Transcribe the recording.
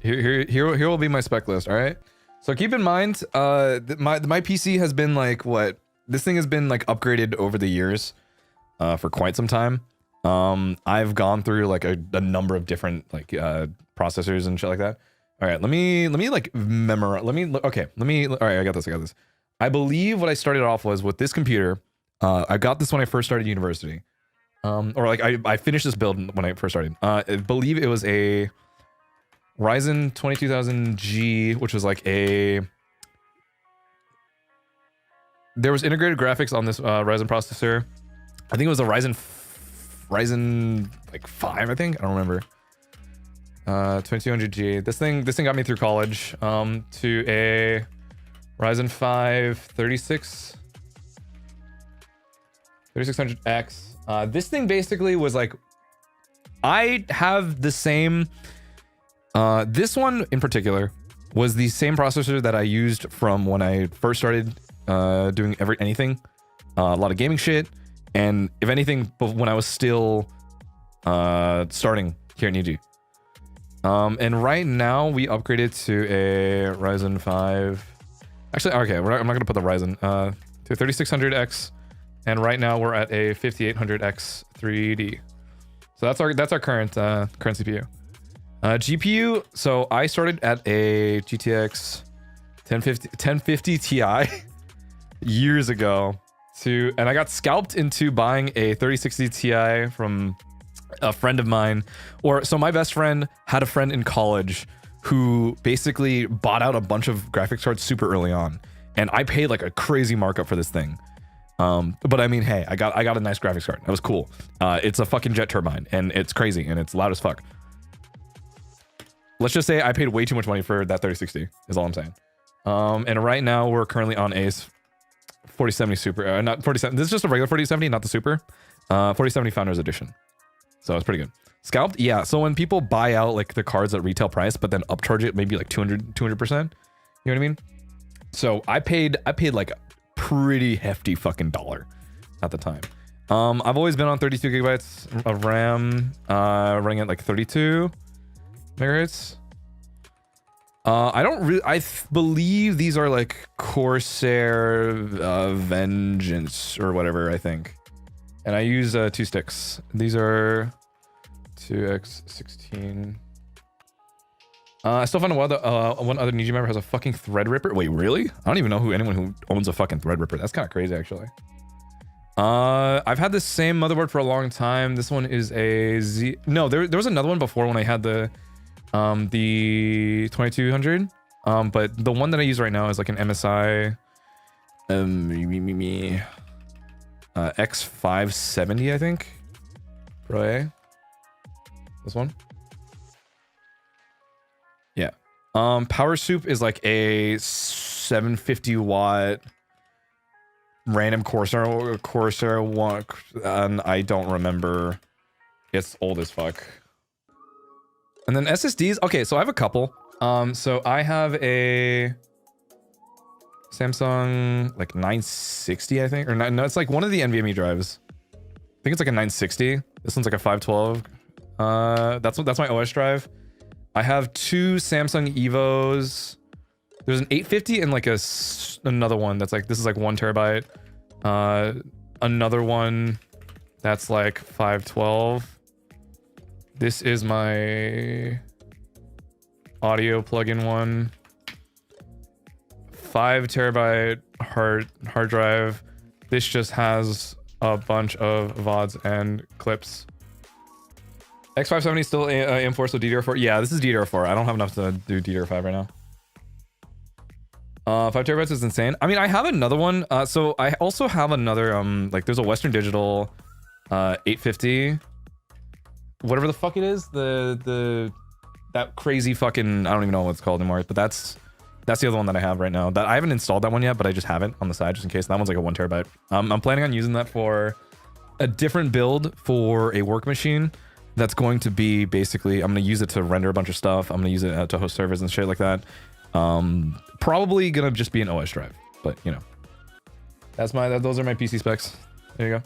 Here will be my spec list. All right. So keep in mind, my PC has been like what? This thing has been like upgraded over the years, for quite some time. I've gone through like a number of different like processors and shit like that. All right, let me like memorize. All right, I got this. I believe what I started off was with this computer. I got this when I first started university. Or like I finished this build when I first started. I believe it was a Ryzen 22000G, which was like a... There was integrated graphics on this Ryzen processor. I think it was a Ryzen like 5, I think. I don't remember. 2200G. This thing got me through college. To a Ryzen 5 3600X. This thing basically was like, I have the same, this one in particular was the same processor that I used from when I first started doing anything, a lot of gaming shit, and if anything, when I was still starting here at NIJI. And right now we upgraded to a Ryzen 5. Actually, okay, I'm not gonna put the Ryzen to 3600X. And right now we're at a 5800X 3D. So that's our current CPU. GPU. So I started at a GTX 1050 Ti years ago, and I got scalped into buying a 3060 Ti from a friend of mine. So my best friend had a friend in college who basically bought out a bunch of graphics cards super early on, and I paid like a crazy markup for this thing. But I mean, hey, I got a nice graphics card. That was cool. It's a fucking jet turbine, and it's crazy, and it's loud as fuck. Let's just say I paid way too much money for that 3060, is all I'm saying. And right now we're currently on a 4070 Super, not 47. This is just a regular 4070, not the Super. 4070 Founders Edition. So it's pretty good. Scalped, yeah. So when people buy out like the cards at retail price, but then upcharge it maybe like 200%, you know what I mean? So I paid like pretty hefty fucking dollar at the time. I've always been on 32 gigabytes of RAM, running at like 32 megahertz. I believe these are like Corsair Vengeance or whatever, I think. And I use 2 sticks. These are 2x16. I still find one other NIJI member has a fucking Threadripper. Wait, really? I don't even know anyone who owns a fucking Threadripper. That's kind of crazy, actually. I've had this same motherboard for a long time. This one is a Z. No, there was another one before when I had the 2200. But the one that I use right now is like an MSI X570, I think. Pro A. This one. Yeah. Power Soup is like a 750 watt random Corsair one, and I don't remember. It's old as fuck. And then SSDs. Okay, so I have a couple. So I have a Samsung like 960, I think, or no, it's like one of the NVMe drives. I think it's like a 960. This one's like a 512. That's my OS drive. I have 2 Samsung Evos. There's an 850 and like another one that's like, this is like 1 terabyte. Another one that's like 512. This is my audio plugin one. 5 terabyte hard drive. This just has a bunch of VODs and clips. X570 still M4, so DDR4. Yeah, this is DDR4. I don't have enough to do DDR5 right now. 5 terabytes is insane. I mean, I have another one. So I also have another, like there's a Western Digital 850. Whatever the fuck it is. That crazy fucking, I don't even know what it's called anymore, but that's the other one that I have right now. That I haven't installed that one yet, but I just have it on the side just in case. That one's like a 1 terabyte. I'm planning on using that for a different build for a work machine. That's going to be basically, I'm going to use it to render a bunch of stuff. I'm going to use it to host servers and shit like that. Probably going to just be an OS drive, but you know, those are my PC specs. There you go.